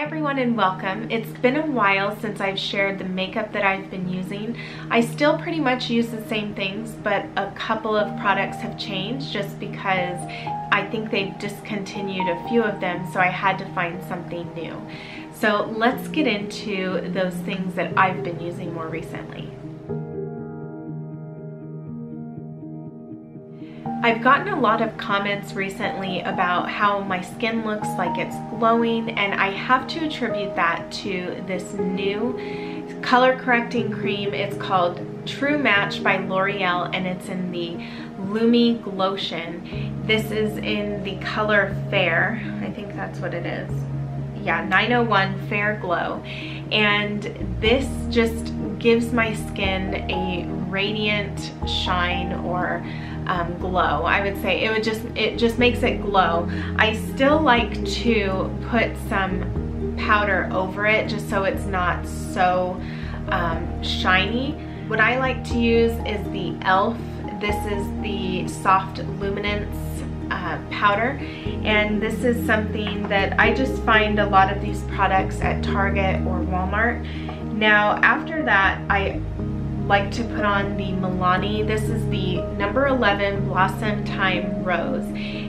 everyone and welcome. It's been a while since I've shared the makeup that I've been using. I still pretty much use the same things, but a couple of products have changed just because I think they've discontinued a few of them, so I had to find something new. So let's get into those things that I've been using more recently. I've gotten a lot of comments recently about how my skin looks like it's glowing, and I have to attribute that to this new color correcting cream. It's called True Match by L'Oreal and it's in the Lumi Glotion. This is in the color Fair. I think that's what it is. Yeah, 901 Fair Glow. And this just gives my skin a radiant shine or glow. I would say it just makes it glow. I still like to put some powder over it just so it's not so shiny. What I like to use is the e.l.f. This is the Soft Luminance powder, and this is something that I just find a lot of these products at Target or Walmart. Now after that, I like to put on the Milani. This is the number 11 Blossom Time Rose,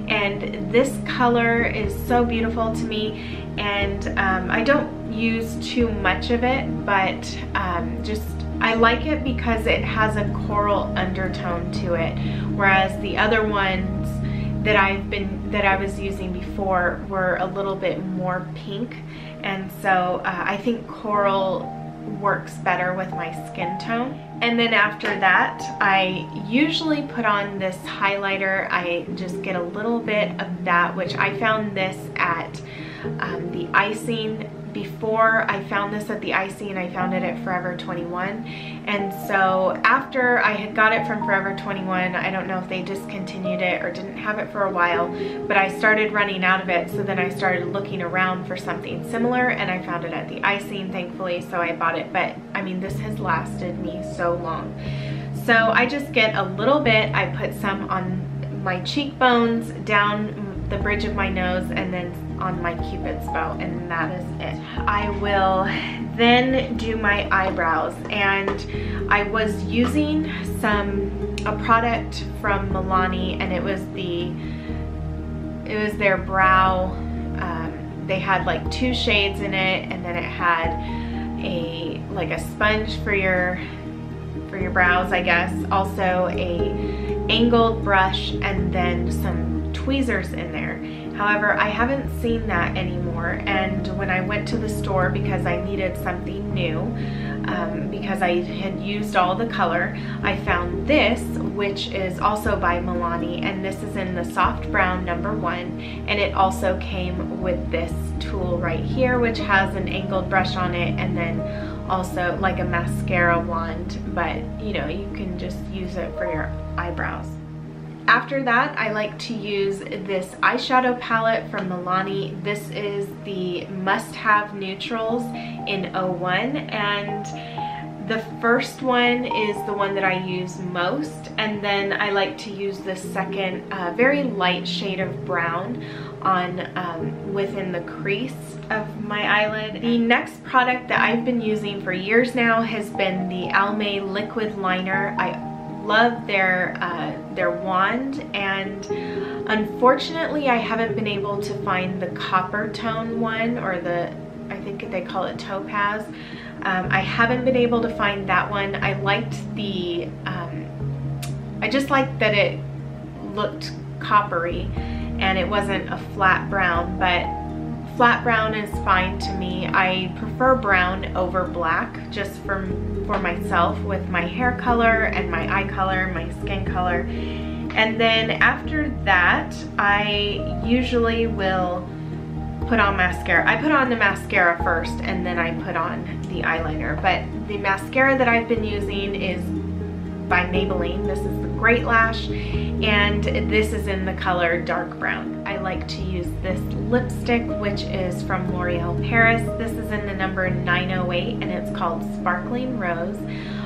and this color is so beautiful to me, and I don't use too much of it, but I like it because it has a coral undertone to it, whereas the other ones that I was using before were a little bit more pink, and so I think coral works better with my skin tone. And then after that, I usually put on this highlighter. I just get a little bit of that, which I found this at the Icing. Before I found this at the Icing, I found it at Forever 21. And so after I had got it from Forever 21, I don't know if they discontinued it or didn't have it for a while, but I started running out of it. So then I started looking around for something similar, and I found it at the Icing, thankfully, so I bought it. But I mean, this has lasted me so long. So I just get a little bit, I put some on my cheekbones, down the bridge of my nose, and then on my Cupid's bow, and that is it. I will then do my eyebrows, and I was using a product from Milani, and it was their brow. They had like 2 shades in it, and then it had like a sponge for your brows, I guess. Also a angled brush, and then some tweezers in there. However, I haven't seen that anymore, and when I went to the store because I needed something new, because I had used all the color, I found this, which is also by Milani, and this is in the soft brown number 1, and it also came with this tool right here, which has an angled brush on it, and then also like a mascara wand, but you know, you can just use it for your eyebrows. After that, I like to use this eyeshadow palette from Milani. This is the Must Have Neutrals in 01, and the first one is the one that I use most, and then I like to use the second very light shade of brown on within the crease of my eyelid. The next product that I've been using for years now has been the Almay liquid liner. I love their wand, and unfortunately I haven't been able to find the copper tone one, or I think they call it topaz. I haven't been able to find that one. I liked I just liked that it looked coppery and it wasn't a flat brown, but flat brown is fine to me. I prefer brown over black just for myself with my hair color and my eye color, my skin color. And then after that, I usually will put on mascara. I put on the mascara first, and then I put on the eyeliner. But the mascara that I've been using is by Maybelline. This is the Great Lash, and this is in the color dark brown. I like to use this lipstick, which is from L'Oreal Paris. This is in the number 908, and it's called Sparkling Rose.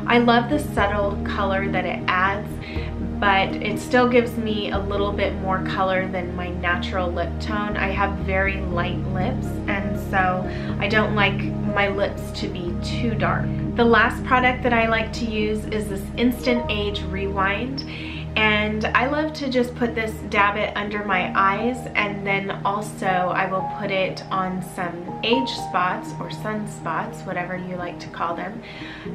I love the subtle color that it adds, but it still gives me a little bit more color than my natural lip tone. I have very light lips, and so I don't like my lips to be too dark. The last product that I like to use is this Instant Age Rewind. And I love to just put this, dab it under my eyes, and then also I will put it on some age spots or sunspots, whatever you like to call them.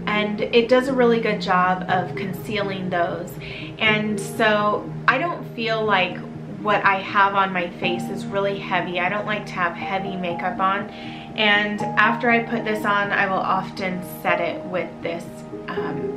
And it does a really good job of concealing those. And so I don't feel like what I have on my face is really heavy. I don't like to have heavy makeup on. And after I put this on, I will often set it with this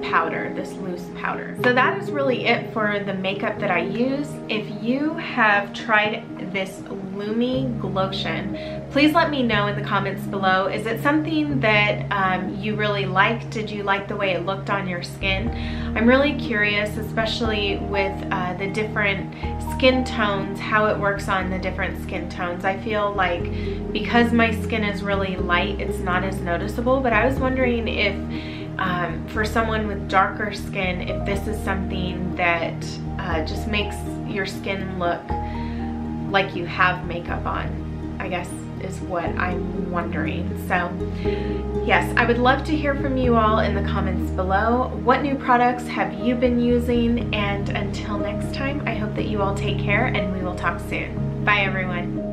powder, this loose powder. So that is really it for the makeup that I use. If you have tried this Lumi Glotion, please let me know in the comments below. Is it something that you really liked? Did you like the way it looked on your skin? I'm really curious, especially with the different skin tones, how it works on the different skin tones. I feel like because my skin is really light, it's not as noticeable, but I was wondering if for someone with darker skin, if this is something that just makes your skin look like you have makeup on, I guess is what I'm wondering. So yes, I would love to hear from you all in the comments below. What new products have you been using? And until next time, I hope that you all take care and we will talk soon. Bye everyone.